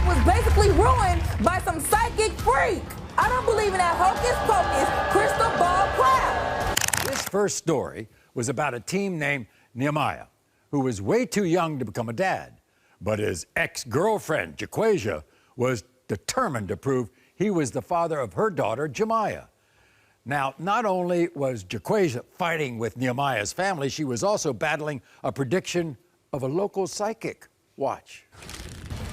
life was basically ruined by some psychic freak. I don't believe in that hocus pocus, crystal ball crap. This first story was about a teen named Nehemiah, who was way too young to become a dad. But his ex-girlfriend, Jaquasia, was determined to prove he was the father of her daughter, Jemiah. Now, not only was Jaquasia fighting with Nehemiah's family, she was also battling a prediction of a local psychic. Watch.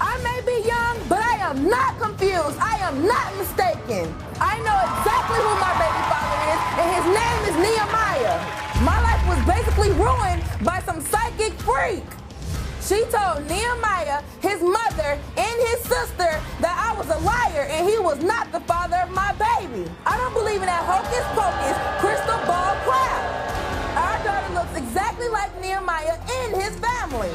I may be young, but I am not confused. I am not mistaken. I know exactly who my baby father is, and his name is Nehemiah. My life was basically ruined by some psychic freak. She told Nehemiah, his mother, and his sister that I was a liar and he was not the father of my baby. I don't believe in that hocus pocus, crystal ball crap. Our daughter looks exactly like Nehemiah and his family.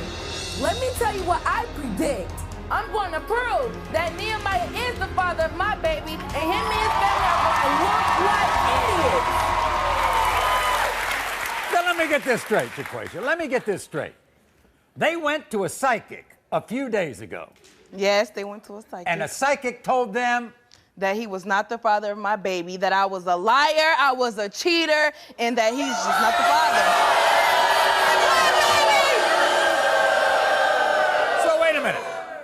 Let me tell you what I predict. I'm going to prove that Nehemiah is the father of my baby, and him and his family are going to look like idiots. Now, let me get this straight, Jaquasia. Let me get this straight. They went to a psychic a few days ago. Yes, they went to a psychic. And a psychic told them that he was not the father of my baby, that I was a liar, I was a cheater, and that he's just not the father. So wait a minute.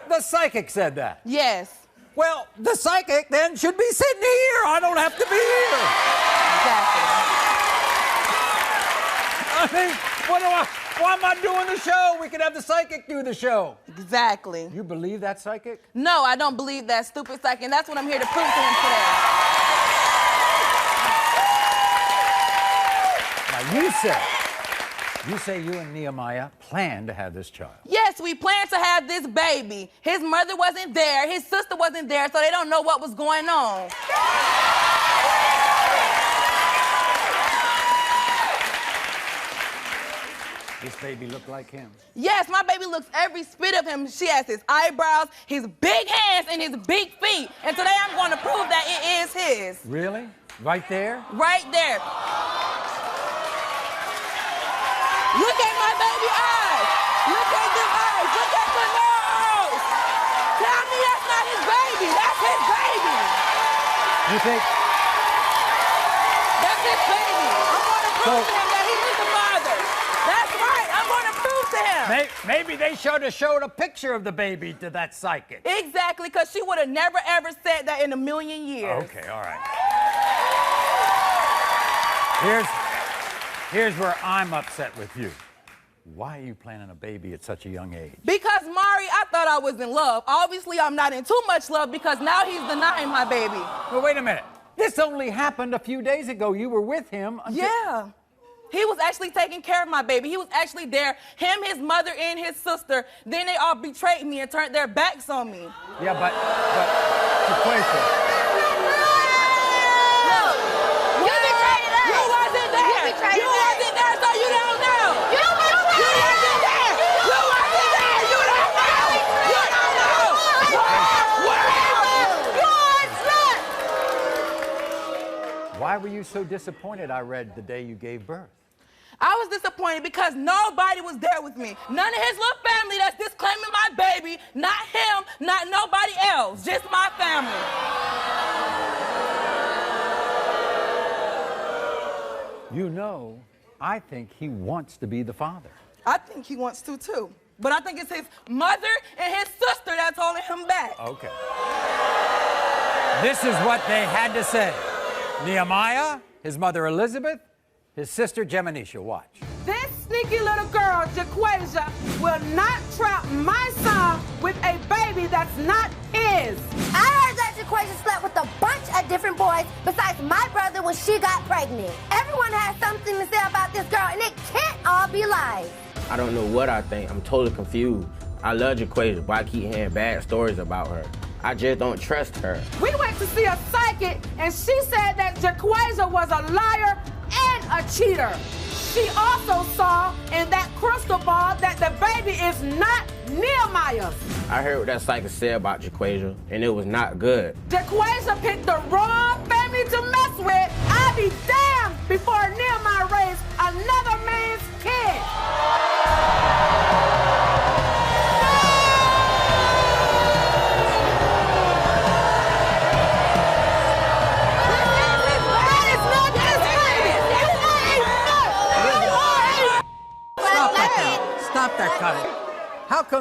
The psychic said that? Yes. Well, the psychic then should be sitting here. I don't have to be here. Exactly. I mean, why am I doing the show? We could have the psychic do the show. Exactly. You believe that psychic? No, I don't believe that stupid psychic, and that's what I'm here to prove to him today. Now, you say you and Nehemiah plan to have this child. Yes, we plan to have this baby. His mother wasn't there, his sister wasn't there, so they don't know what was going on. This baby look like him? Yes, my baby looks every spit of him. She has his eyebrows, his big hands, and his big feet. And today I'm going to prove that it is his. Really? Right there? Right there. Look at my baby eyes. Look at them eyes. Look at the nose. Tell me that's not his baby. That's his baby. You think? That's his baby. I'm going to prove to him that he is the father. That's right. I'm going to prove to him. Maybe they should have showed a picture of the baby to that psychic. Exactly, because she would have never, ever said that in a million years. Okay, all right. Here's where I'm upset with you. Why are you planning a baby at such a young age? Because, Maury, I thought I was in love. Obviously, I'm not in too much love because now he's denying my baby. Well, wait a minute. This only happened a few days ago. You were with him until... Yeah. He was actually taking care of my baby. He was actually there. Him, his mother, and his sister. Then they all betrayed me and turned their backs on me. Yeah, but Jaquasia. No. You betrayed us. You wasn't there. You wasn't there, so you don't know. You wasn't there. You wasn't there. You don't know. You don't know. Why were you so disappointed, I read, the day you gave birth? I was disappointed because nobody was there with me. None of his little family that's disclaiming my baby. Not him, not nobody else. Just my family. You know, I think he wants to be the father. I think he wants to, too. But I think it's his mother and his sister that's holding him back. Okay. This is what they had to say. Nehemiah, his mother Elizabeth, his sister Jemanisha. Watch. This sneaky little girl, Jaquasia, will not trap my son with a baby that's not his. I heard that Jaquasia slept with a bunch of different boys besides my brother when she got pregnant. Everyone has something to say about this girl, and it can't all be lies. I don't know what I think. I'm totally confused. I love Jaquasia, but I keep hearing bad stories about her. I just don't trust her. We went to see a psychic, and she said that Jaquasia was a liar and a cheater. She also saw in that crystal ball that the baby is not Nehemiah's. I heard what that psychic said about Jaquasia, and it was not good. Jaquasia picked the wrong family to mess with. I'll be damned before Nehemiah raised another man's kid.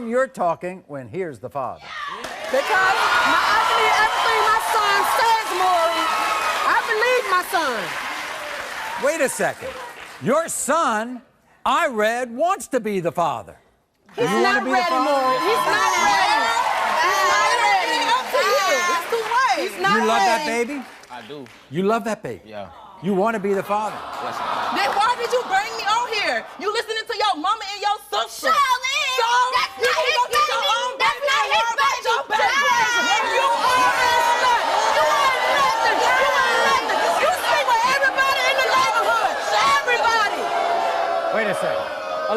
come you're talking when here's the father? Because I believe everything my son says, Maury. I believe my son. Wait a second. Your son, I read, wants to be the father. He's not ready, Maury. He's not ready. He's not ready. Up to you. It's too late. He's not You love that ready. baby? I do. You love that baby? Yeah. You want to be the father? Yes. Then why did you bring me on here? You listening to your mama and your sister. Charlene, So, that's you not can his go get your baby. own That's baby. not his Worry about baby. your baby. Charlene. You are a slut. You ain't nothing. You ain't nothing. You sleep with everybody in the neighborhood. Everybody. Wait a second.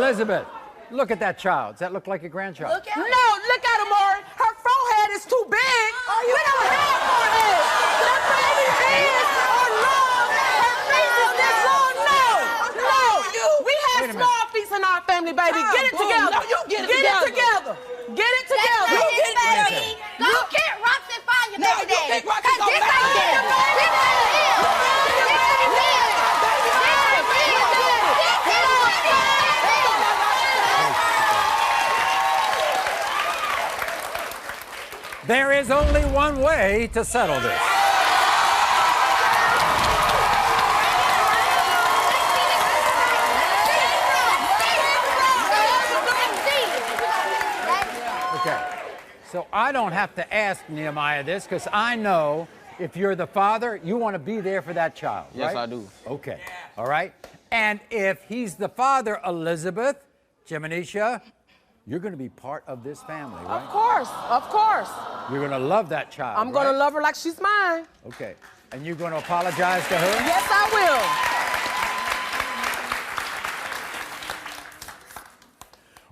Elizabeth, look at that child. Does that look like a grandchild? Look at her. No, look at her, Maury. Her forehead is too big. We don't have forehead. That baby is or long. Her face is this long. No. We Wait a have minute. small feet in our family, baby. Get it Boom. together. No, you get it Get together. it together. Get it That's together. not his Wait a baby. second. Go kick rocks and find your No, baby you daddy. kick rocks 'Cause and this go ain't back. him. This ain't him. This ain't him. There is only one way to settle this. Okay. So I don't have to ask Nehemiah this because I know if you're the father, you want to be there for that child, Yes, right? I do. Okay. All right. And if he's the father, Elizabeth, Jiminisha, you're going to be part of this family, right? Of course. Of course. You're going to love that child. I'm going to right? love her like she's mine. Okay. And you're going to apologize to her? Yes, I will.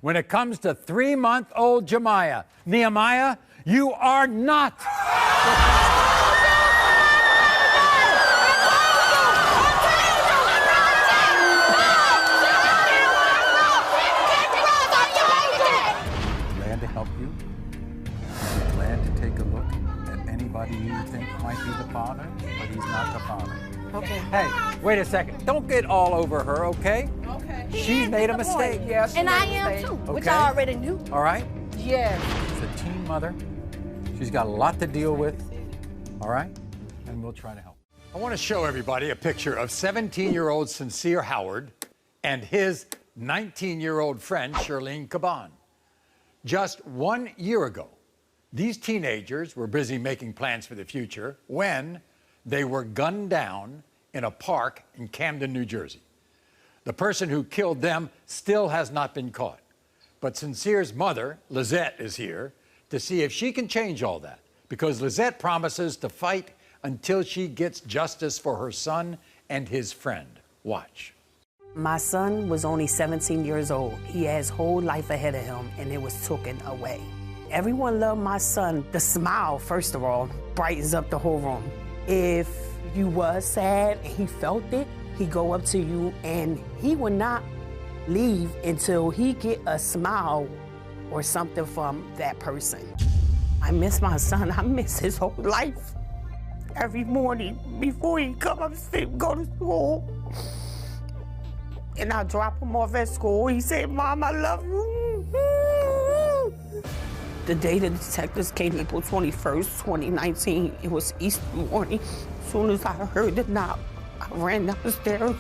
When it comes to 3-month-old Jemiah, Nehemiah, you are not. Glad to help you. Glad to take a look at anybody you think might be the father, but he's not the father. Okay. Hey, wait a second. Don't get all over her, okay? Okay. She made a mistake. Yeah, she And made I a am mistake. too, which Okay. I already knew. All right? Yes. She's a teen mother. She's got a lot to deal with. All right? And we'll try to help. I want to show everybody a picture of 17-year-old Sincere Howard and his 19-year-old friend, Shirlene Caban. Just 1 year ago, these teenagers were busy making plans for the future when they were gunned down in a park in Camden, New Jersey. The person who killed them still has not been caught. But Sincere's mother, Lizette, is here to see if she can change all that, because Lizette promises to fight until she gets justice for her son and his friend. Watch. My son was only 17 years old. He has whole life ahead of him, and it was taken away. Everyone loved my son. The smile, first of all, brightens up the whole room. If you was sad and he felt it, he go up to you and he would not leave until he get a smile or something from that person. I miss my son. I miss his whole life. Every morning before he come upstairs, go to school, and I drop him off at school, he said, "Mom, I love you." The day the detectives came, April 21st, 2019, it was Easter morning. As soon as I heard the knock, I ran downstairs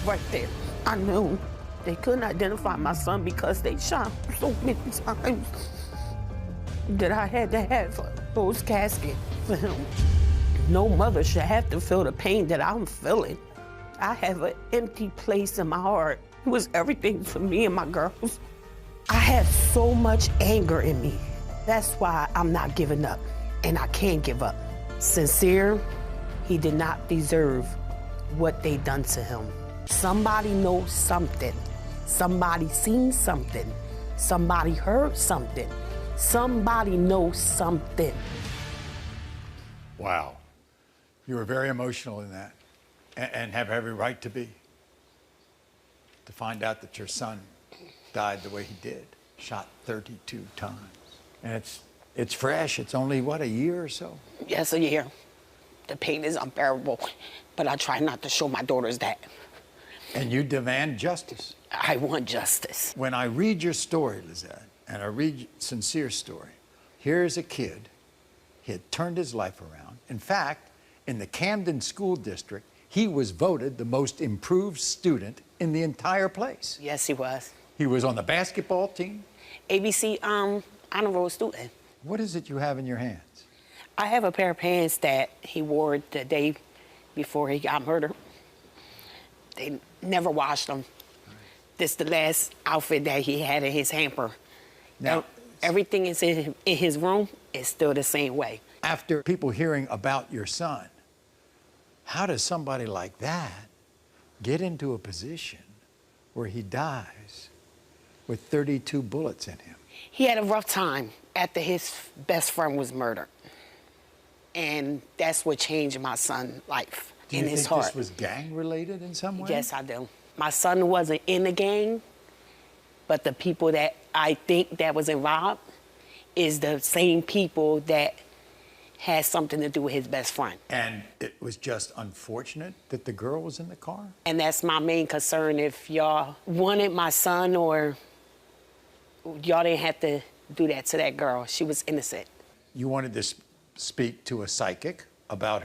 right there. I knew they couldn't identify my son because they shot him so many times that I had to have those caskets for him. No mother should have to feel the pain that I'm feeling. I have an empty place in my heart. It was everything for me and my girls. I have so much anger in me. That's why I'm not giving up, and I can't give up. Sincere, he did not deserve what they done to him. Somebody knows something. Somebody seen something. Somebody heard something. Somebody knows something. Wow. You were very emotional in that, and have every right to be. To find out that your son died the way he did, shot 32 times. And it's fresh. It's only, what, a year or so? Yes, a year. The pain is unbearable, but I try not to show my daughters that. And you demand justice. I want justice. When I read your story, Lizette, and I read Sincere's story. Here's a kid, he had turned his life around. In fact, in the Camden School District, he was voted the most improved student in the entire place. Yes, he was. He was on the basketball team. ABC honor roll student. What is it you have in your hands? I have a pair of pants that he wore the day before he got murdered. They never washed them. This is the last outfit that he had in his hamper. Now, everything is in his room is still the same way. After people hearing about your son, how does somebody like that get into a position where he dies with 32 bullets in him? He had a rough time after his best friend was murdered. And that's what changed my son's life in his heart. Do you think this was gang-related in some way? Yes, I do. My son wasn't in the gang, but the people that I think that was involved is the same people that had something to do with his best friend. And it was just unfortunate that the girl was in the car? And that's my main concern. If y'all wanted my son, or y'all didn't have to do that to that girl. She was innocent. You wanted to speak to a psychic about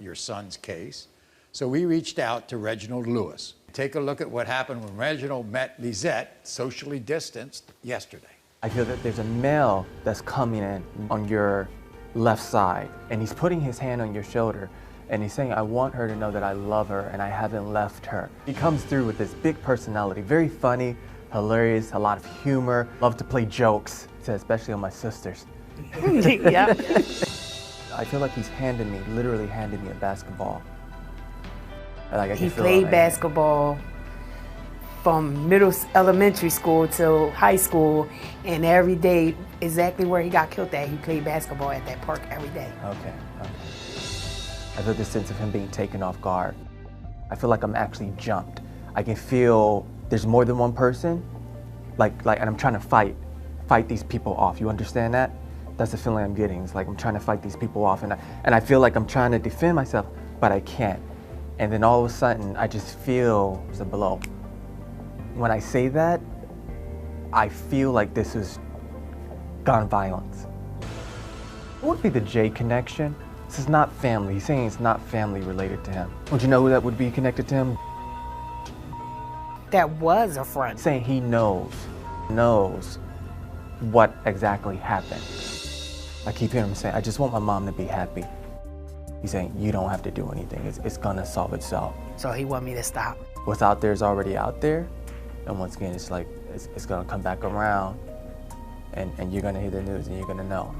your son's case. So we reached out to Reginald Lewis. Take a look at what happened when Reginald met Lisette, socially distanced, yesterday. I feel that there's a male that's coming in on your left side, and he's putting his hand on your shoulder, and he's saying, I want her to know that I love her and I haven't left her. He comes through with this big personality, very funny, hilarious, a lot of humor, love to play jokes, especially on my sisters. Yeah. I feel like he's literally handed me a basketball. Like he played basketball from elementary school till high school, and every day, exactly where he got killed at, he played basketball at that park every day. Okay. I feel this sense of him being taken off guard. I feel like I'm actually jumped. I can feel there's more than one person, and I'm trying to fight these people off. You understand that? That's the feeling I'm getting. It's like I'm trying to fight these people off, and I feel like I'm trying to defend myself, but I can't. And then all of a sudden, I just feel there's a blow. When I say that, I feel like this is gun violence. What would be the J connection? This is not family. He's saying it's not family related to him. Would you know who that would be connected to him? That was a friend. Saying he knows what exactly happened. I keep hearing him say, I just want my mom to be happy. He's saying, you don't have to do anything. It's gonna solve itself. So he want me to stop. What's out there is already out there. And once again, it's like, it's gonna come back around, and you're gonna hear the news and you're gonna know.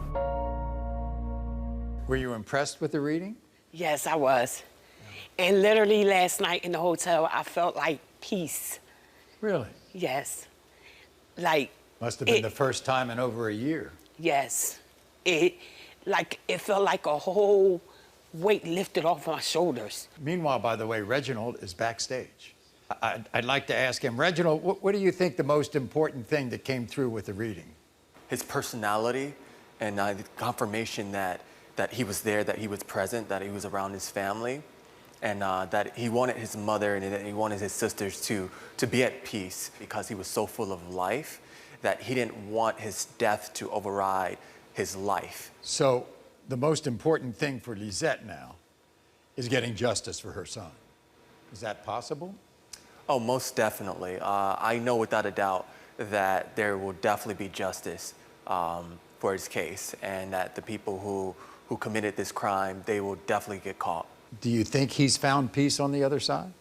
Were you impressed with the reading? Yes, I was. And literally last night in the hotel, I felt like peace. Really? Yes. Must have been the first time in over a year. Yes. It felt like a whole weight lifted off my shoulders. Meanwhile, by the way, Reginald is backstage. I'd like to ask him, Reginald, what do you think the most important thing that came through with the reading? His personality and the confirmation that he was there, that he was present, that he was around his family, and that he wanted his mother and that he wanted his sisters to be at peace because he was so full of life that he didn't want his death to override his life. So the most important thing for Lisette now is getting justice for her son. Is that possible? Oh, most definitely. I know without a doubt that there will definitely be justice for his case, and that the people who committed this crime, they will definitely get caught. Do you think he's found peace on the other side?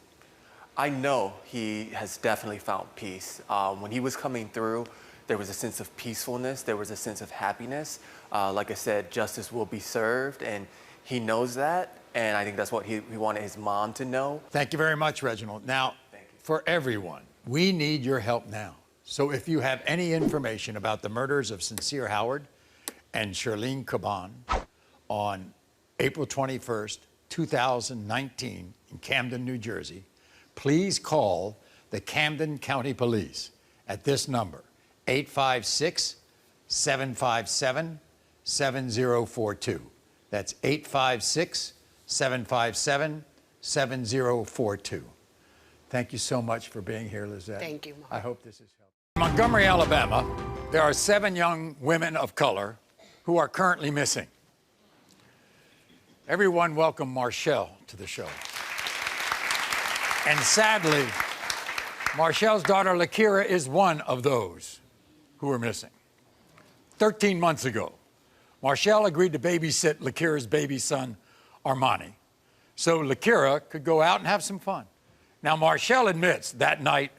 I know he has definitely found peace. When he was coming through, there was a sense of peacefulness, there was a sense of happiness. Like I said, justice will be served, and he knows that, and I think that's what he wanted his mom to know. Thank you very much, Reginald. Now, for everyone, we need your help now. So if you have any information about the murders of Sincere Howard and Shirlene Caban on April 21st, 2019 in Camden, New Jersey, please call the Camden County Police at this number, 856-757-7042. That's 856-757-7042. Thank you so much for being here, Lisette. Thank you, Mom. I hope this has helped. Montgomery, Alabama, there are 7 young women of color who are currently missing. Everyone welcome Marshall to the show. And sadly, Marshall's daughter, LaKira, is one of those who are missing. 13 months ago, Marshall agreed to babysit LaKira's baby son, Armani, so LaKira could go out and have some fun. Now, Marshall admits that night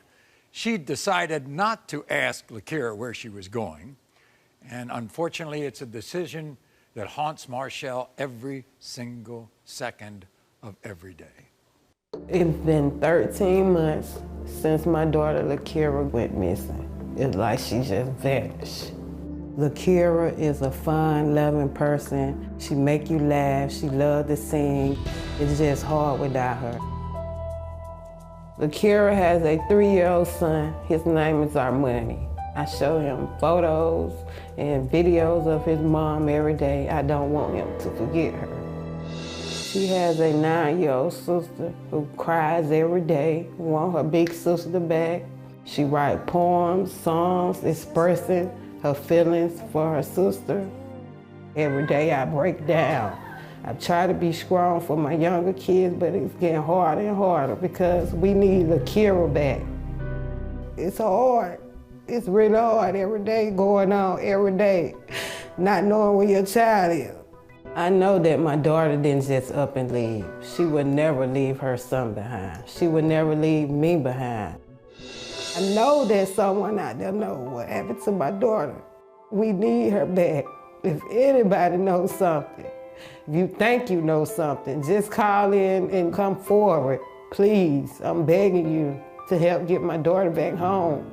she decided not to ask LaKira where she was going, and unfortunately, it's a decision that haunts Marshall every single second of every day. It's been 13 months since my daughter LaKira went missing. It's like she just vanished. LaKira is a fun, loving person. She make you laugh, she loves to sing. It's just hard without her. LaKira has a 3-year-old son. His name is Armani. I show him photos and videos of his mom every day. I don't want him to forget her. She has a 9-year-old sister who cries every day, wants her big sister back. She writes poems, songs, expressing her feelings for her sister. Every day I break down. I try to be strong for my younger kids, but it's getting harder and harder because we need LaKira back. It's hard. It's really hard every day, going on every day, not knowing where your child is. I know that my daughter didn't just up and leave. She would never leave her son behind. She would never leave me behind. I know there's someone out there knows what happened to my daughter. We need her back. If anybody knows something, if you think you know something, just call in and come forward. Please, I'm begging you to help get my daughter back home.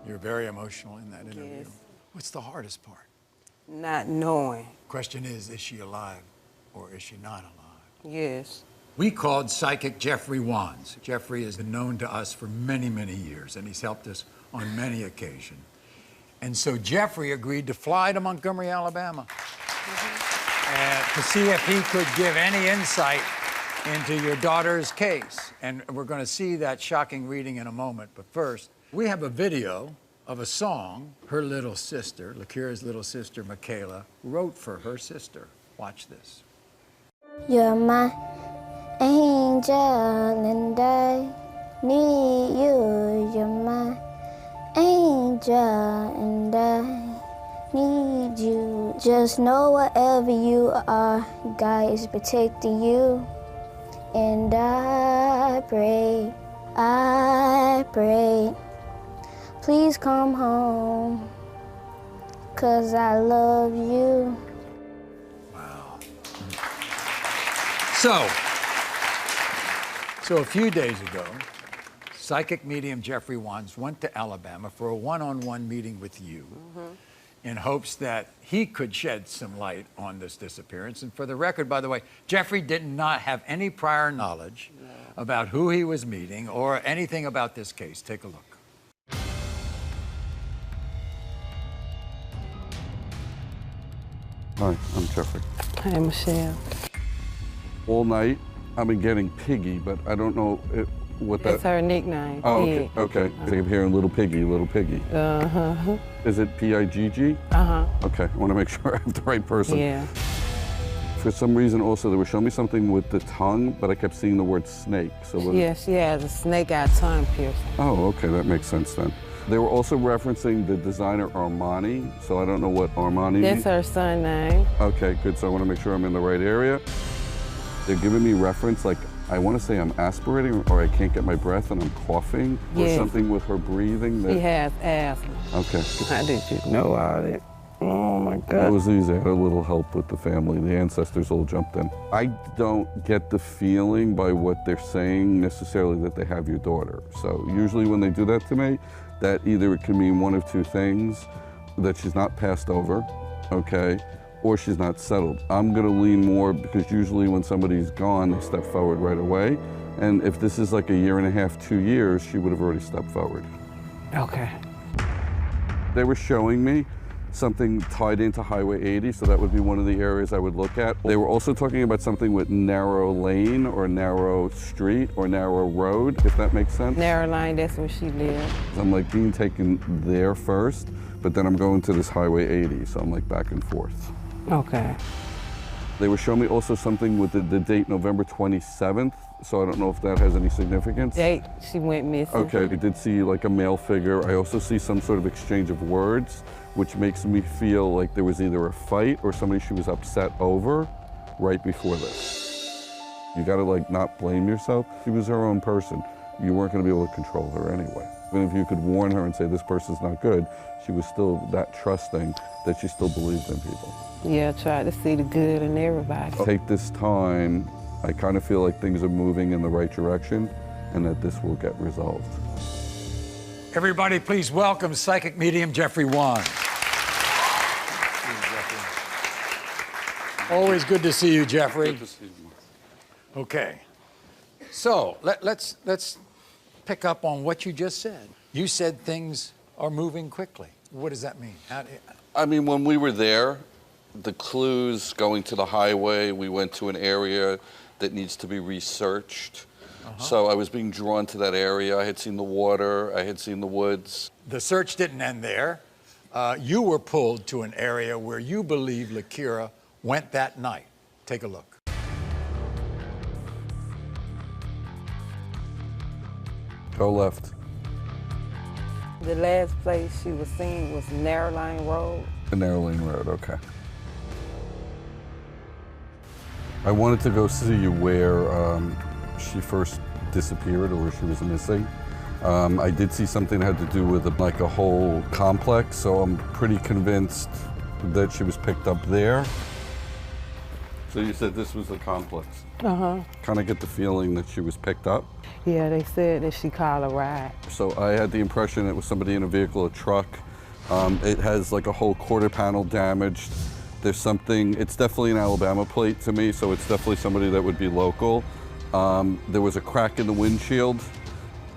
You're very emotional in that interview. Yes. What's the hardest part? Not knowing. Question is she alive or is she not alive? Yes. We called psychic Jeffrey Wands. Jeffrey has been known to us for many, many years, and he's helped us on many occasions. And so Jeffrey agreed to fly to Montgomery, Alabama, to see if he could give any insight into your daughter's case. And we're going to see that shocking reading in a moment. But first, we have a video of a song her little sister, LaKira's little sister, Michaela, wrote for her sister. Watch this. You're my angel and I need you. You're my angel and I need you. Just know wherever you are, God is protecting you. And I pray, please come home, 'cause I love you. Wow. So a few days ago, psychic medium Jeffrey Wands went to Alabama for a one-on-one meeting with you in hopes that he could shed some light on this disappearance. And for the record, by the way, Jeffrey did not have any prior knowledge about who he was meeting or anything about this case. Take a look. Hi, I'm Jeffrey. Hi, Michelle. All night, I've been getting Piggy, but I don't know what that... That's her nickname. Oh, okay, okay. I keep hearing Little Piggy, Little Piggy. Uh-huh. Is it P-I-G-G? Uh-huh. Okay, I want to make sure I have the right person. Yeah. For some reason, also, they were showing me something with the tongue, but I kept seeing the word snake. So Yeah, she has a snake-eye tongue piercing. Oh, okay, that makes sense then. They were also referencing the designer Armani, so I don't know what Armani means. That's her son name. Okay, good, so I want to make sure I'm in the right area. They're giving me reference, like, I want to say I'm aspirating or I can't get my breath and I'm coughing or something with her breathing. She has asthma. Okay. How did you know all that? Oh my God. That was easy. I had a little help with the family. The ancestors all jumped in. I don't get the feeling by what they're saying necessarily that they have your daughter. So usually when they do that to me, that either it can mean one of two things, that she's not passed over, okay, or she's not settled. I'm gonna lean more because usually when somebody's gone, they step forward right away. And if this is like a year and a half, 2 years, she would have already stepped forward. Okay. They were showing me something tied into Highway 80, so that would be one of the areas I would look at. They were also talking about something with narrow lane or narrow street or narrow road, if that makes sense. Narrow line, that's where she lived. I'm like being taken there first, but then I'm going to this Highway 80, so I'm like back and forth. Okay. They were showing me also something with the date November 27th, so I don't know if that has any significance. Date, she went missing. Okay, I did see like a male figure. I also see some sort of exchange of words, which makes me feel like there was either a fight or somebody she was upset over right before this. You gotta like not blame yourself. She was her own person. You weren't gonna be able to control her anyway. Even if you could warn her and say this person's not good, she was still that trusting that she still believed in people. Yeah, tried to see the good in everybody. Take this time. I kind of feel like things are moving in the right direction and that this will get resolved. Everybody, please welcome psychic medium Jeffrey Wan. Always good to see you, Jeffrey. Good to see you. Okay. So let's pick up on what you just said. You said things are moving quickly. What does that mean? I mean, when we were there, the clues going to the highway, we went to an area that needs to be researched. So I was being drawn to that area. I had seen the water, I had seen the woods. The search didn't end there. You were pulled to an area where you believe LaKira went that night. Take a look. Go left. The last place she was seen was Narrow Line Road. The Narrow Lane Road, okay. I wanted to go see where she first disappeared or where she was missing. I did see something that had to do with like a whole complex, so I'm pretty convinced that she was picked up there. So you said this was the complex? Uh-huh. Kind of get the feeling that she was picked up. Yeah, they said that she called a ride. So I had the impression it was somebody in a vehicle, a truck. It has like a whole quarter panel damaged. There's something, it's definitely an Alabama plate to me, so it's definitely somebody that would be local. There was a crack in the windshield,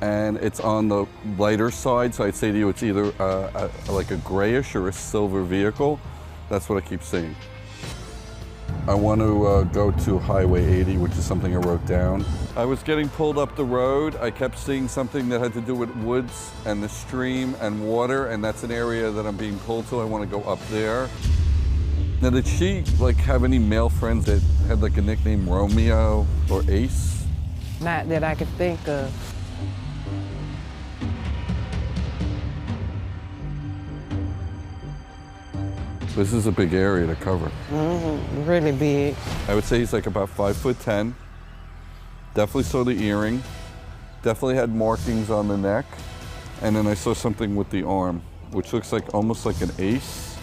and it's on the lighter side, so I'd say to you it's either like a grayish or a silver vehicle. That's what I keep seeing. I want to go to Highway 80, which is something I wrote down. I was getting pulled up the road. I kept seeing something that had to do with woods and the stream and water, and that's an area that I'm being pulled to. I want to go up there. Now, did she like have any male friends that had like a nickname Romeo or Ace? Not that I could think of. This is a big area to cover. Mm-hmm. Really big. I would say he's like about 5'10". Definitely saw the earring. Definitely had markings on the neck. And then I saw something with the arm, which looks like almost like an ace.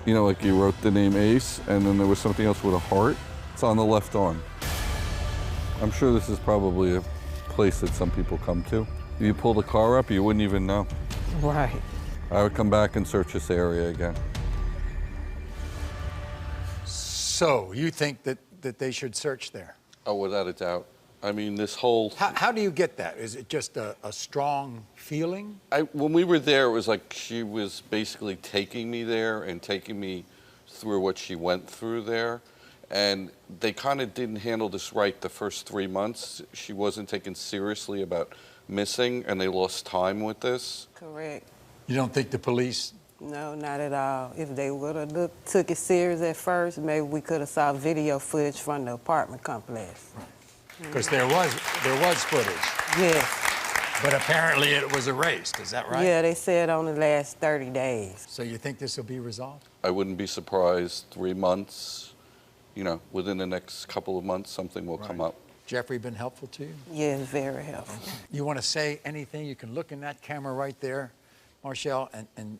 You know, like you wrote the name Ace, and then there was something else with a heart. It's on the left arm. I'm sure this is probably a place that some people come to. If you pull the car up, you wouldn't even know. Right. I would come back and search this area again. So you think that they should search there? Oh, without a doubt. I mean, this whole... How do you get that? Is it just a strong feeling? When we were there, it was like she was basically taking me there and taking me through what she went through there. And they kind of didn't handle this right the first 3 months. She wasn't taken seriously about missing, and they lost time with this. Correct. You don't think the police... No, not at all. If they would have took it serious at first, maybe we could have saw video footage from the apartment complex. Because there was footage. Yes. But apparently it was erased, is that right? Yeah, they said on the last 30 days. So you think this will be resolved? I wouldn't be surprised 3 months, you know, within the next couple of months, something will come up. Jeffrey been helpful to you? Yes, very helpful. Okay. You want to say anything? You can look in that camera right there, Marshall, and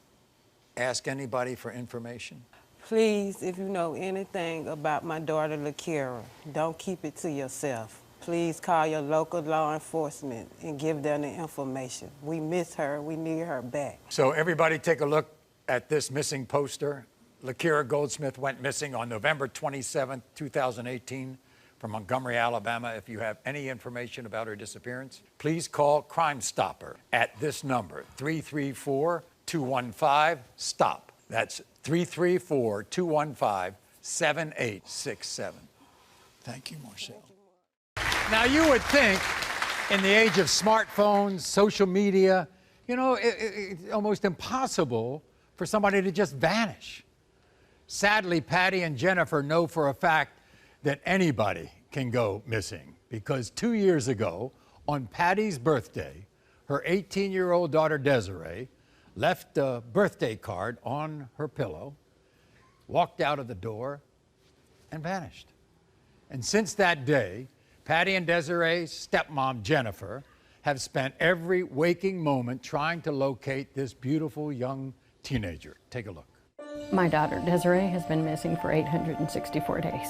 ask anybody for information. Please, if you know anything about my daughter LaKira, don't keep it to yourself. Please call your local law enforcement and give them the information. We miss her. We need her back. So everybody take a look at this missing poster. LaKira Goldsmith went missing on November 27, 2018 from Montgomery, Alabama. If you have any information about her disappearance, please call Crime Stopper at this number, 334-215-STOP. That's 334-215-7867. Thank you, Marcel. Now, you would think in the age of smartphones, social media, you know, it's almost impossible for somebody to just vanish. Sadly, Patty and Jennifer know for a fact that anybody can go missing because 2 years ago, on Patty's birthday, her 18-year-old daughter Desiree left a birthday card on her pillow, walked out of the door, and vanished. And since that day, Patty and Desiree's stepmom, Jennifer, have spent every waking moment trying to locate this beautiful young teenager. Take a look. My daughter, Desiree, has been missing for 864 days.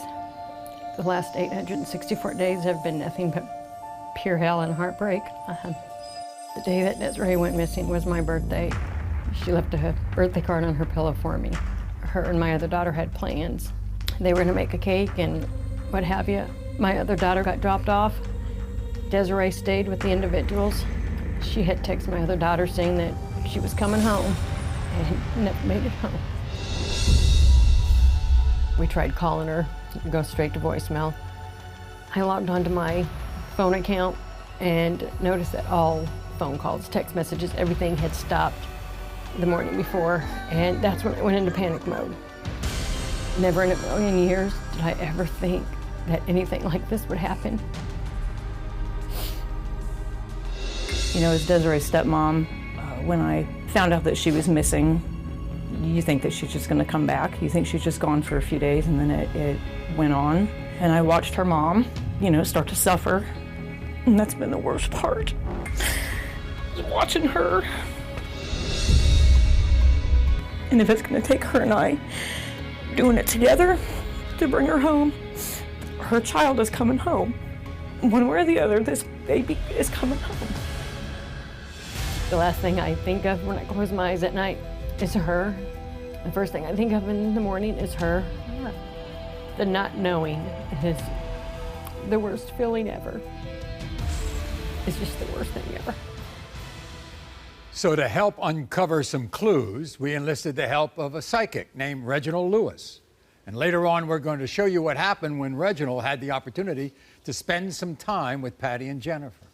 The last 864 days have been nothing but pure hell and heartbreak. The day that Desiree went missing was my birthday. She left a birthday card on her pillow for me. Her and my other daughter had plans. They were gonna make a cake and what have you. My other daughter got dropped off. Desiree stayed with the individuals. She had texted my other daughter saying that she was coming home and never made it home. We tried calling her, go straight to voicemail. I logged onto my phone account and noticed that all phone calls, text messages, everything had stopped the morning before, and that's when I went into panic mode. Never in a million years did I ever think that anything like this would happen. You know, as Desiree's stepmom, when I found out that she was missing, you think that she's just gonna come back. You think she's just gone for a few days, and then it went on. And I watched her mom, you know, start to suffer. And that's been the worst part. Just watching her. And if it's gonna take her and I doing it together to bring her home, her child is coming home. One way or the other, this baby is coming home. The last thing I think of when I close my eyes at night is her. The first thing I think of in the morning is her. The not knowing is the worst feeling ever. It's just the worst thing ever. So to help uncover some clues, we enlisted the help of a psychic named Reginald Lewis. And later on, we're going to show you what happened when Reginald had the opportunity to spend some time with Patty and Jennifer.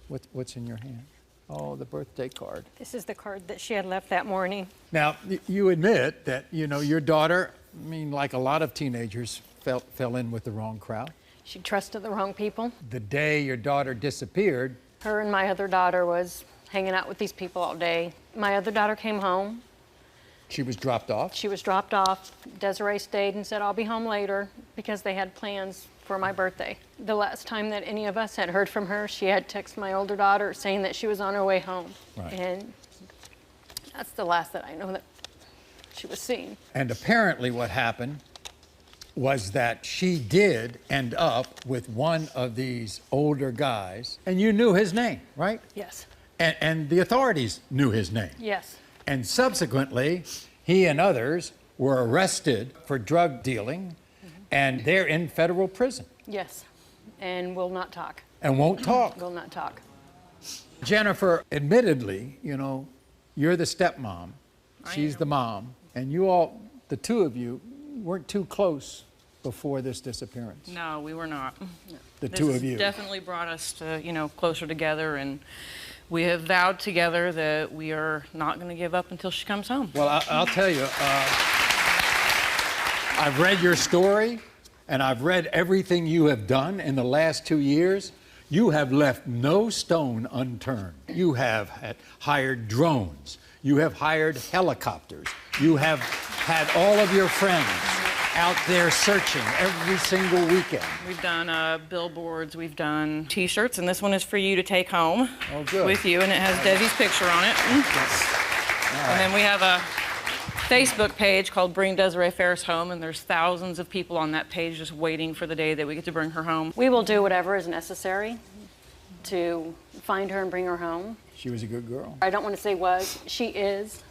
What's in your hand? Oh, the birthday card. This is the card that she had left that morning. Now, you admit that, you know, your daughter, I mean, like a lot of teenagers, fell in with the wrong crowd. She trusted the wrong people. The day your daughter disappeared, Her and my other daughter was hanging out with these people all day. My other daughter came home. she was dropped off. She was dropped off. Desiree stayed and said, I'll be home later, because they had plans for my birthday. The last time that any of us had heard from her, she had texted my older daughter saying that she was on her way home. Right. And that's the last that I know that she was seen. And apparently what happened was that she did end up with one of these older guys, and you knew his name, right? Yes. And the authorities knew his name. Yes. And subsequently, he and others were arrested for drug dealing, and they're in federal prison. Yes. And will not talk. And won't talk. Will not talk. Jennifer, admittedly, you know, you're the stepmom, she's the mom, and you all, the two of you, weren't too close before this disappearance. No, we were not. The two of you. This definitely brought us to, you know, closer together, and we have vowed together that we are not going to give up until she comes home. Well, I'll tell you, I've read your story, and I've read everything you have done in the last 2 years. You have left no stone unturned. You have hired drones. You have hired helicopters. You have had all of your friends out there searching every single weekend. We've done billboards, we've done T-shirts, and this one is for you to take home with you, and it has Desi's picture on it. And then we have a Facebook page called Bring Desiree Ferris Home, and there's thousands of people on that page just waiting for the day that we get to bring her home. We will do whatever is necessary to find her and bring her home. She was a good girl. I don't want to say was, she is.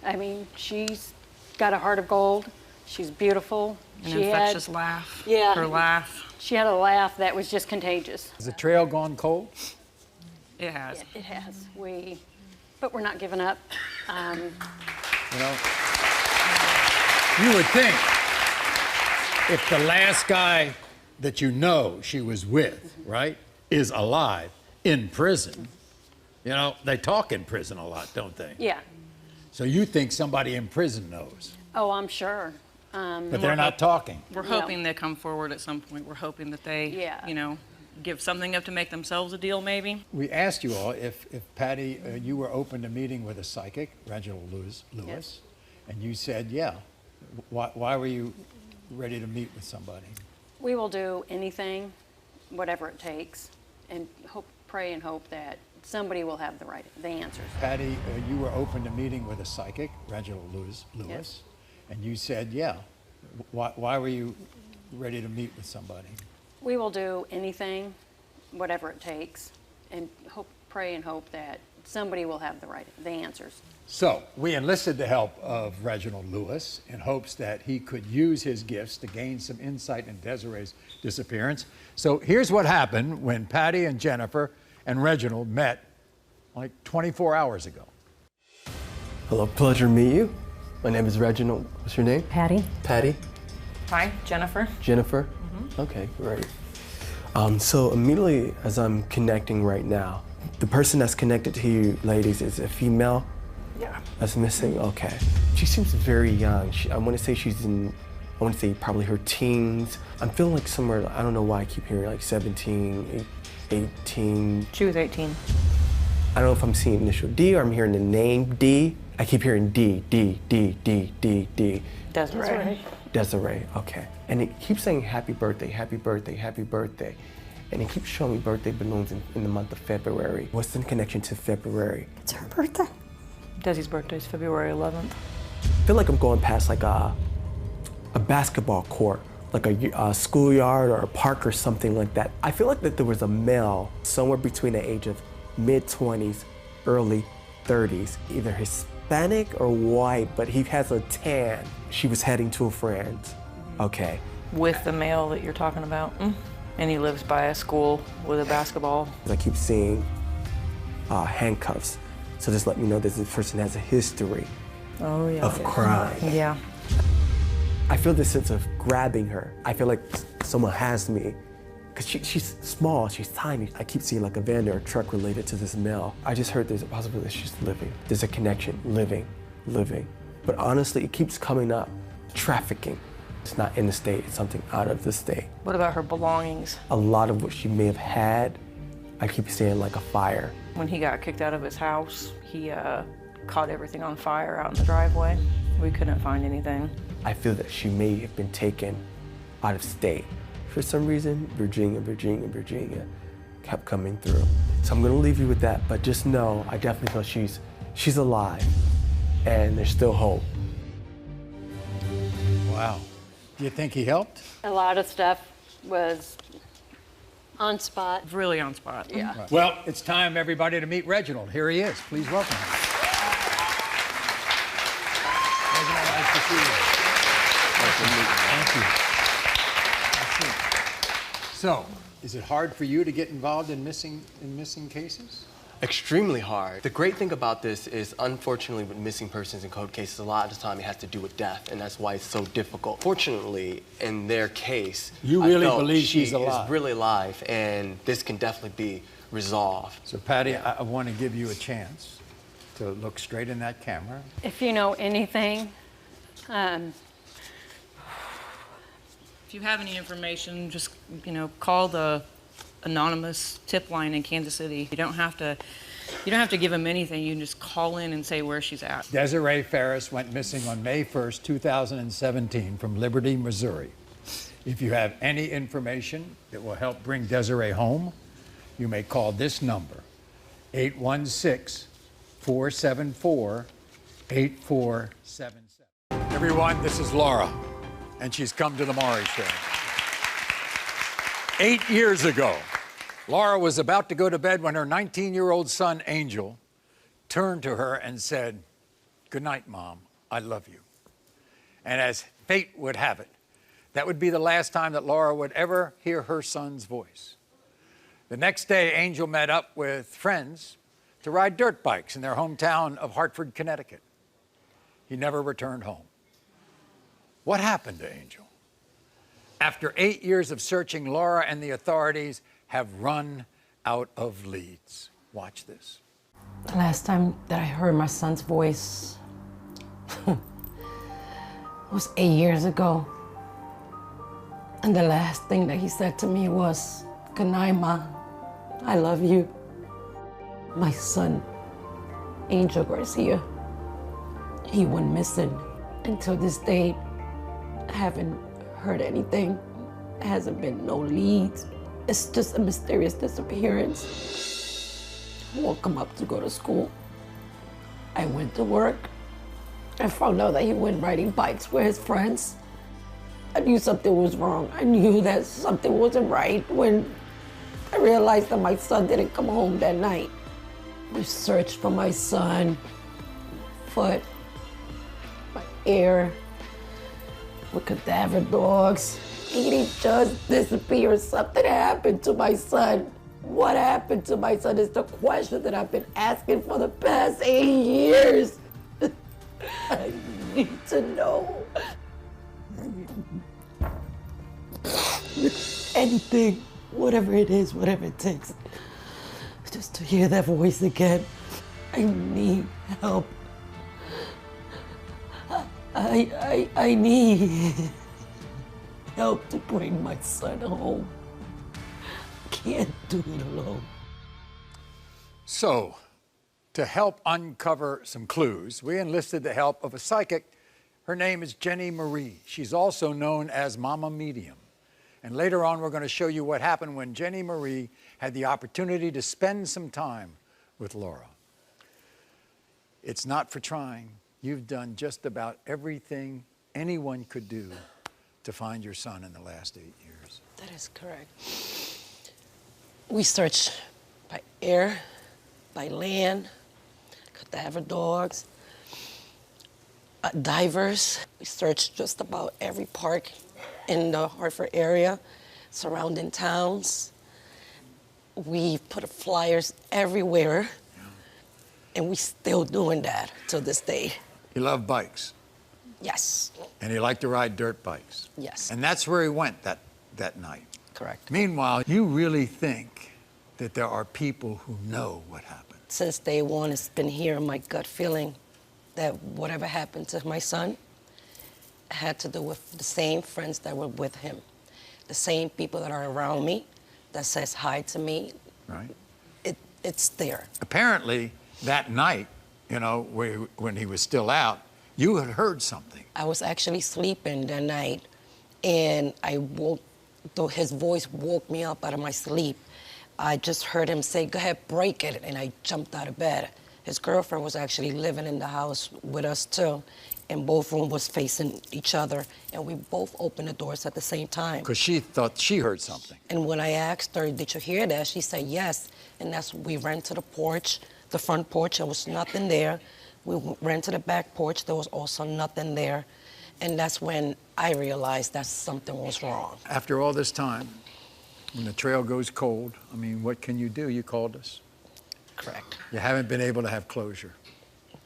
I mean, she's got a heart of gold. She's beautiful. An infectious laugh. Yeah. Her laugh. She had a laugh that was just contagious. Has the trail gone cold? It has. It has. But we're not giving up. You know? You would think if the last guy that you know she was with, right, is alive in prison, you know, they talk in prison a lot, don't they? Yeah. So you think somebody in prison knows. Oh, I'm sure. But they're not talking. We're hoping they come forward at some point. We're hoping that they, you know, give something up to make themselves a deal, maybe. We asked you all if Patty, you were open to meeting with a psychic, Reginald Lewis, Yes. and you said, yeah. Why were you ready to meet with somebody? We will do anything, whatever it takes, and pray and hope that somebody will have the answers. Patty, you were open to meeting with a psychic, Reginald Lewis, Yes. and you said, yeah. Why were you ready to meet with somebody? We will do anything, whatever it takes, and pray and hope that somebody will have the answers. So we enlisted the help of Reginald Lewis in hopes that he could use his gifts to gain some insight in Desiree's disappearance. So here's what happened when Patty and Jennifer and Reginald met like 24 hours ago. Hello, pleasure to meet you. My name is Reginald. What's your name? Patty. Patty. Hi, Jennifer. Jennifer? Okay, great. So immediately as I'm connecting right now, the person that's connected to you ladies is a female? Yeah. That's missing? Okay. She seems very young. I want to say she's in, I want to say probably her teens. I'm feeling like somewhere, I don't know why I keep hearing like 17, 18. She was 18. I don't know if I'm seeing initial D or I'm hearing the name D. I keep hearing D, D, D, D, D, D. Desiree. Desiree, okay. And it keeps saying happy birthday, happy birthday, happy birthday. And it keeps showing me birthday balloons in the month of February. What's the connection to February? It's her birthday. Desi's birthday is February 11th. I feel like I'm going past like a basketball court, like a schoolyard or a park or something like that. I feel like that there was a male somewhere between the age of mid-20s, early 30s, either Hispanic or white, but he has a tan. She was heading to a friend's. Okay. With the male that you're talking about. And he lives by a school with a basketball. I keep seeing handcuffs. So just let me know that this person has a history of crime. Yeah. I feel this sense of grabbing her. I feel like someone has me. Because she's small, she's tiny. I keep seeing like a van or a truck related to this male. I just heard there's a possibility that she's living. There's a connection, living. But honestly, it keeps coming up. Trafficking. It's not in the state, it's something out of the state. What about her belongings? A lot of what she may have had, I keep seeing like a fire. When he got kicked out of his house, he caught everything on fire out in the driveway. We couldn't find anything. I feel that she may have been taken out of state. For some reason, Virginia kept coming through. So I'm gonna leave you with that, but just know, I definitely feel she's alive and there's still hope. Wow. Do you think he helped? A lot of stuff was on spot. Really on spot. Yeah. Right. Well, it's time, everybody, to meet Reginald. Here he is. Please welcome him. Reginald, nice to see you. Thank you. So, is it hard for you to get involved in missing cases? Extremely hard. The great thing about this is, unfortunately, with missing persons and cold cases, a lot of the time it has to do with death, and that's why it's so difficult. Fortunately, in their case, you really I felt believe she's alive. She is really alive, and this can definitely be resolved. So, Patty, I want to give you a chance to look straight in that camera. If you know anything, if you have any information, just, call the anonymous tip line in Kansas City. You don't have to give them anything. You can just call in and say where she's at. Desiree Ferris went missing on May 1st, 2017 from Liberty, Missouri. If you have any information that will help bring Desiree home, you may call this number, 816-474-8477. Everyone, this is Laura, and she's come to the Maury Show. 8 years ago, Laura was about to go to bed when her 19-year-old son, Angel, turned to her and said, "Good night, Mom. I love you." And as fate would have it, that would be the last time that Laura would ever hear her son's voice. The next day, Angel met up with friends to ride dirt bikes in their hometown of Hartford, Connecticut. he never returned home. What happened to Angel? After 8 years of searching, Laura and the authorities have run out of leads. Watch this. The last time that I heard my son's voice was 8 years ago. And the last thing that he said to me was, "Good night, Ma. I love you." My son, Angel Garcia, he went missing. Until this day, I haven't heard anything. There hasn't been no leads. It's just a mysterious disappearance. I woke him up to go to school. I went to work. I found out that he went riding bikes with his friends. I knew something was wrong. I knew that something wasn't right when I realized that my son didn't come home that night. We searched for my son, foot, my ear, with cadaver dogs. He didn't just disappear. Something happened to my son. What happened to my son is the question that I've been asking for the past 8 years. I need to know. Anything, whatever it is, whatever it takes, just to hear that voice again. I need help. I need help to bring my son home. Can't do it alone. So, to help uncover some clues, we enlisted the help of a psychic. Her name is Jenny Marie. She's also known as Mama Medium. And later on, we're going to show you what happened when Jenny Marie had the opportunity to spend some time with Laura. It's not for trying. You've done just about everything anyone could do to find your son in the last 8 years. That is correct. We searched by air, by land, cadaver dogs, divers. We searched just about every park in the Hartford area, surrounding towns. We put flyers everywhere, and we still doing that till this day. He loved bikes. Yes. And he liked to ride dirt bikes. Yes. And that's where he went that night. Correct. Meanwhile, you really think that there are people who know what happened? Since day one, it's been here in my gut feeling that whatever happened to my son had to do with the same friends that were with him, the same people that are around me, that says hi to me. Right. It's there. Apparently, that night, you know, when he was still out, you had heard something. I was actually sleeping that night, and I woke, though his voice woke me up out of my sleep. I just heard him say, "Go ahead, break it," and I jumped out of bed. His girlfriend was actually living in the house with us too, and both rooms was facing each other, and we both opened the doors at the same time. Because she thought she heard something. And when I asked her, "Did you hear that?" she said yes, and that's when we ran to the porch, the front porch, there was nothing there. We ran to the back porch, there was also nothing there, and that's when I realized that something was wrong. After all this time, when the trail goes cold, I mean, what can you do? You called us. Correct. You haven't been able to have closure.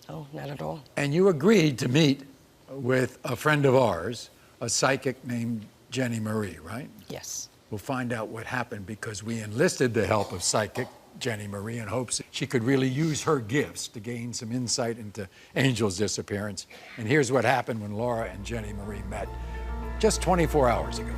No, not at all. And you agreed to meet with a friend of ours, a psychic named Jenny Marie, right? Yes. We'll find out what happened because we enlisted the help of psychic Jenny Marie in hopes she could really use her gifts to gain some insight into Angel's disappearance. And here's what happened when Laura and Jenny Marie met just 24 hours ago.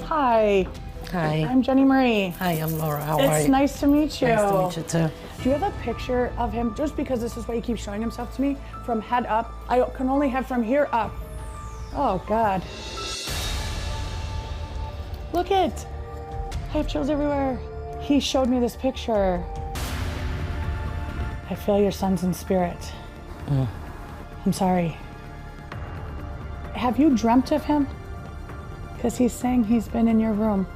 Hi. Hi. I'm Jenny Marie. Hi, I'm Laura. How are you? It's nice to meet you. Nice to meet you too. Do you have a picture of him, just because this is why he keeps showing himself to me, from head up? I can only have from here up. Oh, God. Look it. I have chills everywhere. He showed me this picture. I feel your son's in spirit. I'm sorry. Have you dreamt of him? Because he's saying he's been in your room.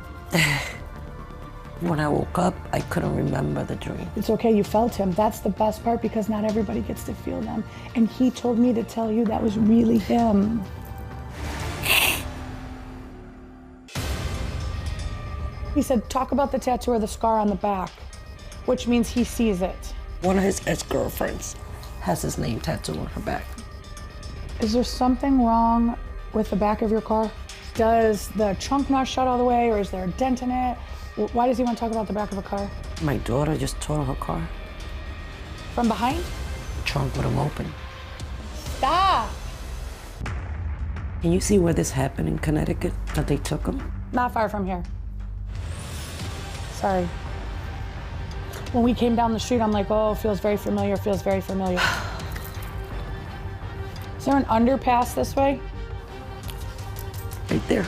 When I woke up, I couldn't remember the dream. It's okay, you felt him. That's the best part because not everybody gets to feel them. And he told me to tell you that was really him. He said, talk about the tattoo or the scar on the back, which means he sees it. One of his ex-girlfriends has his name tattooed on her back. Is there something wrong with the back of your car? Does the trunk not shut all the way, or is there a dent in it? Why does he want to talk about the back of a car? My daughter just totaled her car. From behind? The trunk would have opened. Stop! Can you see where this happened in Connecticut, that they took him? Not far from here. Sorry. When we came down the street, I'm like, oh, feels very familiar, feels very familiar. Is there an underpass this way? Right there.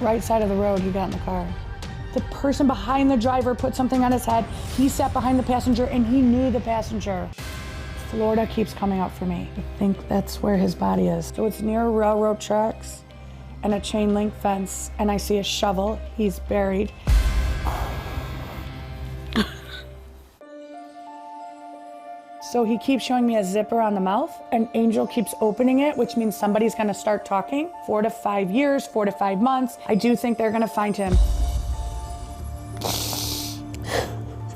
Right side of the road, he got in the car. The person behind the driver put something on his head. He sat behind the passenger and he knew the passenger. Florida keeps coming up for me. I think that's where his body is. So it's near railroad tracks and a chain link fence, and I see a shovel. He's buried. So he keeps showing me a zipper on the mouth, and Angel keeps opening it, which means somebody's gonna start talking. 4 to 5 years, 4 to 5 months. I do think they're gonna find him.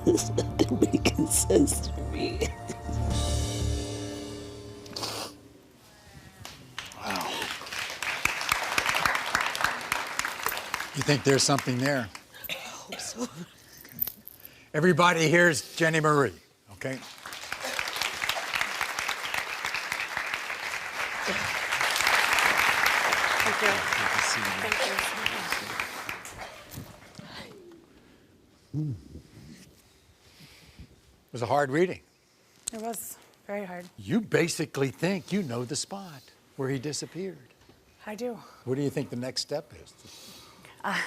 It's nothing making sense to me. Wow. You think there's something there? I hope so. Okay. Everybody, here's Jenny Marie, okay? Thank you. Thank you. It was a hard reading. It was very hard. You basically think you know the spot where he disappeared. I do. What do you think the next step is? I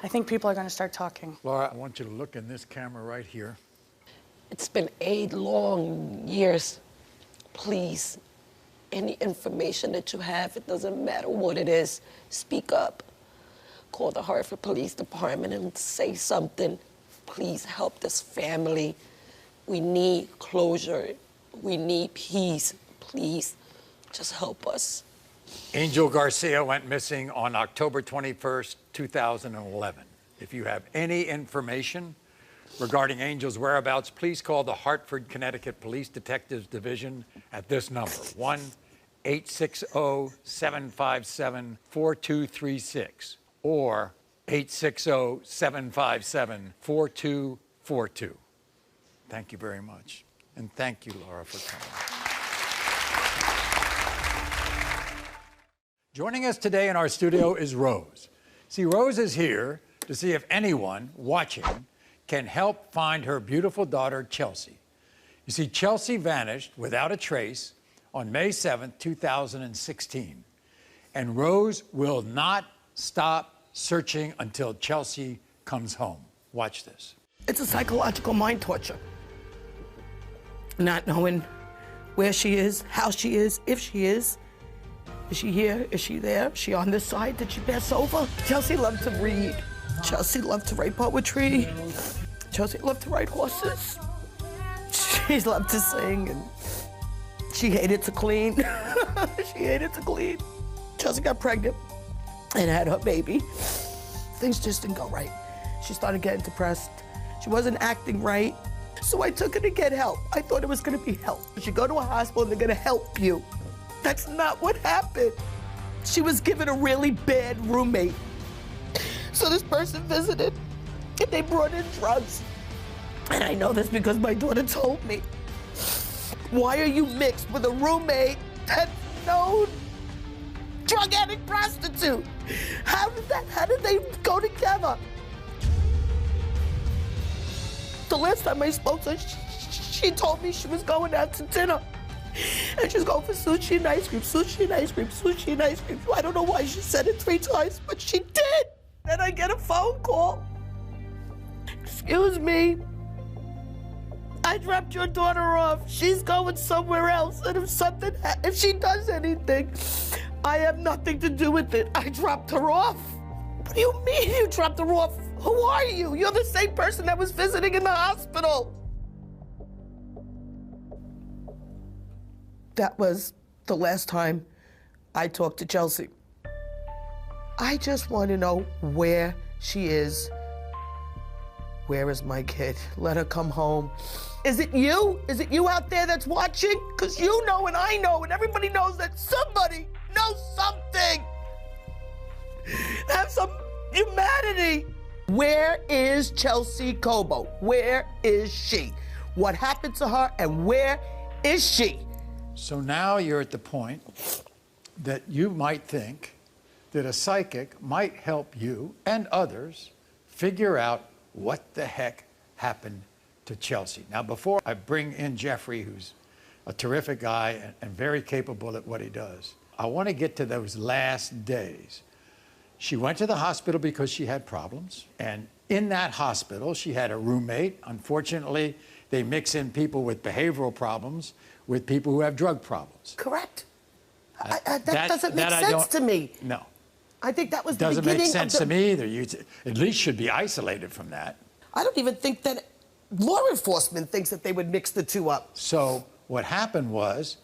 think people are gonna start talking. Laura, I want you to look in this camera right here. It's been 8 long years. Please, any information that you have, it doesn't matter what it is, speak up. Call the Hartford Police Department and say something. Please help this family. We need closure. We need peace. Please, just help us. Angel Garcia went missing on October 21st, 2011. If you have any information regarding Angel's whereabouts, please call the Hartford, Connecticut Police Detectives Division at this number, 1-860-757-4236 or 860-757-4242. Thank you very much. And thank you, Laura, for coming. Joining us today in our studio is Rose. See, Rose is here to see if anyone watching can help find her beautiful daughter, Chelsea. You see, Chelsea vanished without a trace on May 7th, 2016. And Rose will not stop searching until Chelsea comes home. Watch this. It's a psychological mind torture. Not knowing where she is, how she is, if she is. Is she here? Is she there? Is she on this side? Did she pass over? Chelsea loved to read. Chelsea loved to write poetry. Chelsea loved to ride horses. She loved to sing, and she hated to clean. She hated to clean. Chelsea got pregnant and had her baby. Things just didn't go right. She started getting depressed. She wasn't acting right. So I took her to get help. I thought it was gonna be help. You should go to a hospital and they're gonna help you. That's not what happened. She was given a really bad roommate. So this person visited and they brought in drugs. And I know this because my daughter told me. Why are you mixed with a roommate that's known drug addict prostitute? How did they go together? The last time I spoke to her, she told me she was going out to dinner. And she's going for sushi and ice cream, sushi and ice cream, sushi and ice cream. I don't know why she said it 3 times, but she did. Then I get a phone call. Excuse me. I dropped your daughter off. She's going somewhere else. And if she does anything, I have nothing to do with it. I dropped her off. What do you mean you dropped her off? Who are you? You're the same person that was visiting in the hospital. That was the last time I talked to Chelsea. I just want to know where she is, Where is my kid? Let her come home. Is it you? Is it you out there that's watching? Because you know and I know and everybody knows that somebody knows something. Have some humanity. Where is Chelsea Cobo? Where is she? What happened to her and where is she? So now you're at the point that you might think that a psychic might help you and others figure out what the heck happened to Chelsea. Now, before I bring in Jeffrey, who's a terrific guy and very capable at what he does, I want to get to those last days. She went to the hospital because she had problems, and in that hospital, she had a roommate. Unfortunately, they mix in people with behavioral problems with people who have drug problems. Correct. That doesn't make sense to me. No. I think that was the Doesn't beginning make sense of to me either. You at least should be isolated from that. I don't even think that law enforcement thinks that they would mix the two up. So what happened was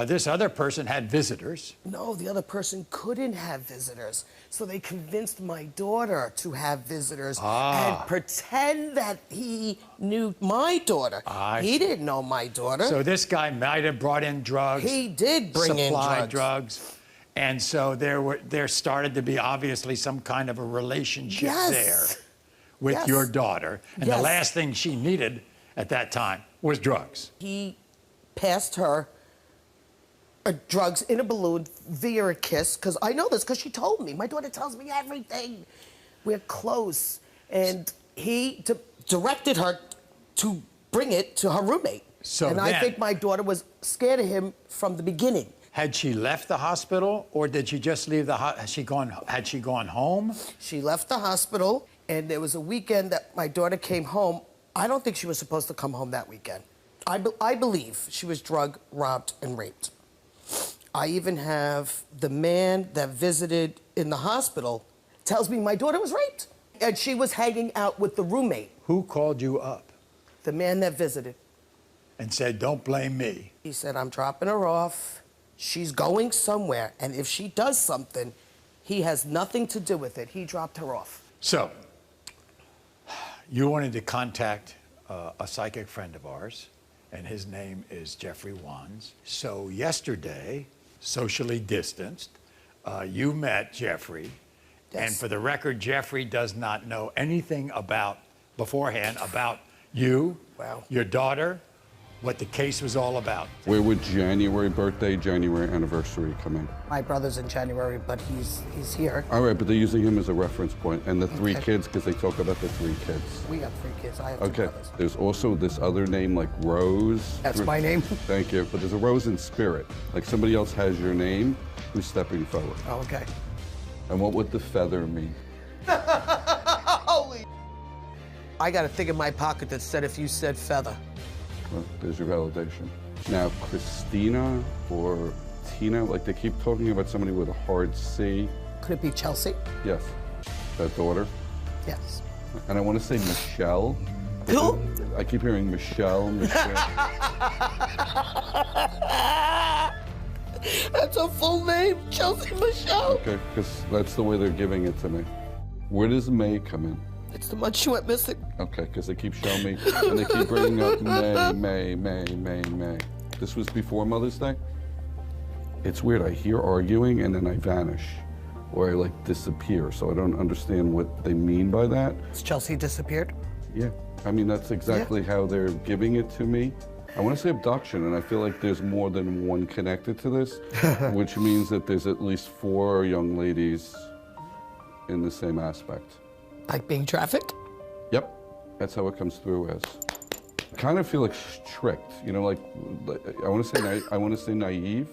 this other person had visitors. No, the other person couldn't have visitors. So they convinced my daughter to have visitors and pretend that he knew my daughter. He didn't know my daughter. So this guy might have brought in drugs. He did bring in supplied drugs. And so there started to be obviously some kind of a relationship there with your daughter. And the last thing she needed at that time was drugs. He passed her drugs in a balloon via a kiss, because I know this because she told me. My daughter tells me everything. We're close. And he directed her to bring it to her roommate. And I think my daughter was scared of him from the beginning. Had she left the hospital, or did she just leave the hospital? Had she gone home? She left the hospital, and there was a weekend that my daughter came home. I don't think she was supposed to come home that weekend. I believe she was drugged, robbed, and raped. I even have the man that visited in the hospital tells me my daughter was raped, and she was hanging out with the roommate. Who called you up? The man that visited. And said, don't blame me. He said, I'm dropping her off. She's going somewhere, and if she does something, he has nothing to do with it. He dropped her off. So, you wanted to contact a psychic friend of ours, and his name is Jeffrey Wands. So yesterday, socially distanced, you met Jeffrey, and for the record, Jeffrey does not know anything beforehand about you, your daughter, what the case was all about. Where would January birthday, January anniversary come in? My brother's in January, but he's here. All right, but they're using him as a reference point, and the three kids, because they talk about the three kids. We got 3 kids. I have 2 brothers. There's also this other name like Rose. That's my name. Thank you. But there's a Rose in spirit. Like somebody else has your name who's stepping forward. Oh, okay. And what would the feather mean? Holy. I got a thing in my pocket that said if you said feather. Well, there's your validation. Now, Christina or Tina, like they keep talking about somebody with a hard C. Could it be Chelsea? Yes. That daughter? Yes. And I want to say Michelle. Who? I keep hearing Michelle. That's a full name, Chelsea Michelle. Okay, because that's the way they're giving it to me. Where does May come in? It's the month she went missing. Okay, because they keep showing me, and they keep bringing up May. This was before Mother's Day? It's weird, I hear arguing and then I vanish, or I like disappear, so I don't understand what they mean by that. Has Chelsea disappeared? Yeah, I mean, that's exactly how they're giving it to me. I want to say abduction, and I feel like there's more than one connected to this, which means that there's at least 4 young ladies in the same aspect. Like being trafficked? Yep, that's how it comes through as. I kind of feel like tricked, you know, like I want to say naive,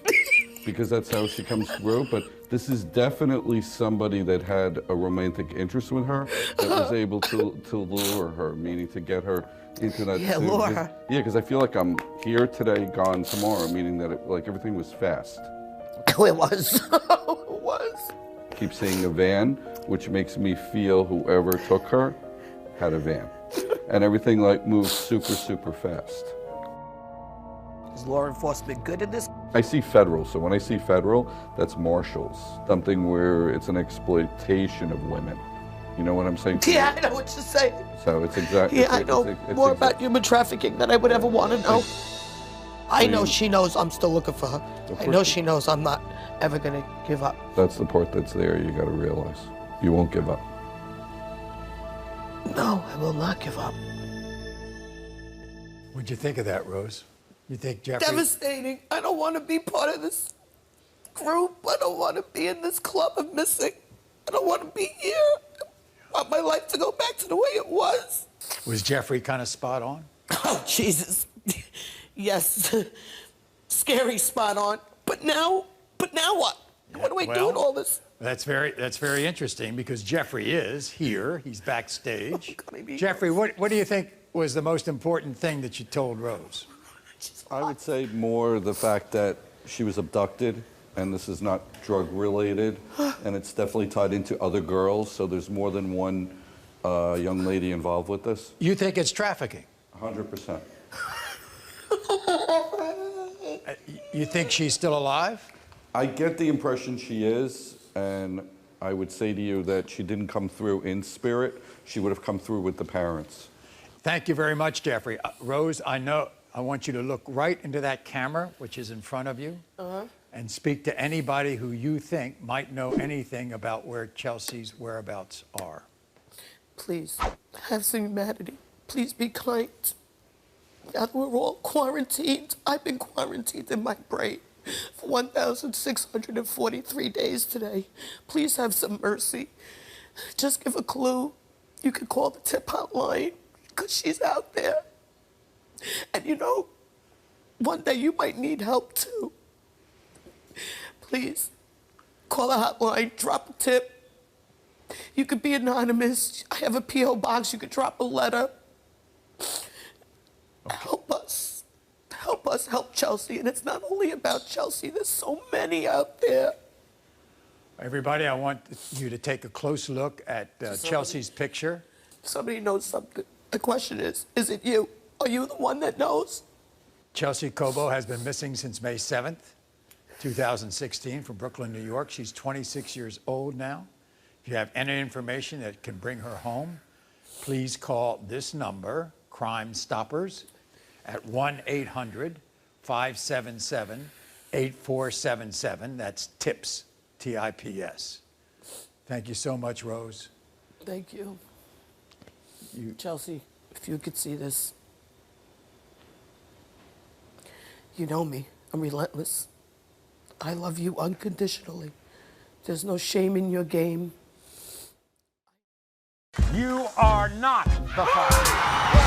because that's how she comes through. But this is definitely somebody that had a romantic interest with her, that was able to lure her, meaning to get her into that. Yeah, lure her. Yeah, because I feel like I'm here today, gone tomorrow, meaning that like everything was fast. Oh, it was. It was. Keep seeing a van, which makes me feel whoever took her had a van. And everything like moves super, super fast. Is law enforcement good at this? I see federal, so when I see federal, that's marshals. Something where it's an exploitation of women. You know what I'm saying? Yeah, I know what you're saying. So it's exactly. Yeah, I know more about human trafficking than I would ever want to know. I know she knows I'm still looking for her. I know she knows I'm not ever going to give up. That's the part that's there. You got to realize you won't give up. No, I will not give up. What'd you think of that, Rose? You think Jeffrey... Devastating. I don't want to be part of this group. I don't want to be in this club of missing. I don't want to be here. I want my life to go back to the way it was. Was Jeffrey kind of spot on? Oh, Jesus. Yes. Scary spot on. But now what? Yeah, what do I do with all this? That's very interesting because Jeffrey is here. He's backstage. Jeffrey, what do you think was the most important thing that you told Rose? I would say more the fact that she was abducted, and this is not drug related, and it's definitely tied into other girls. So there's more than one young lady involved with this. You think it's trafficking? 100%. You think she's still alive? I get the impression she is, and I would say to you that she didn't come through in spirit. She would have come through with the parents. Thank you very much, Jeffrey. Rose, I want you to look right into that camera, which is in front of you, and speak to anybody who you think might know anything about where Chelsea's whereabouts are. Please, have some humanity. Please be kind. Now that we're all quarantined, I've been quarantined in my brain for 1,643 days today. Please have some mercy. Just give a clue. You can call the tip hotline, because she's out there. And you know, one day you might need help too. Please, call the hotline, drop a tip. You could be anonymous. I have a P.O. box. You could drop a letter. Help us. Help us help Chelsea. And it's not only about Chelsea. There's so many out there. Everybody, I want you to take a close look at Chelsea's picture. Somebody knows something. The question is it you? Are you the one that knows? Chelsea Cobo has been missing since May 7th, 2016 from Brooklyn, New York. She's 26 years old now. If you have any information that can bring her home, please call this number, Crime Stoppers, at 1-800-577-8477. That's TIPS, T-I-P-S. Thank you so much, Rose. Thank you. Chelsea, if you could see this. You know me. I'm relentless. I love you unconditionally. There's no shame in your game. You are not the father.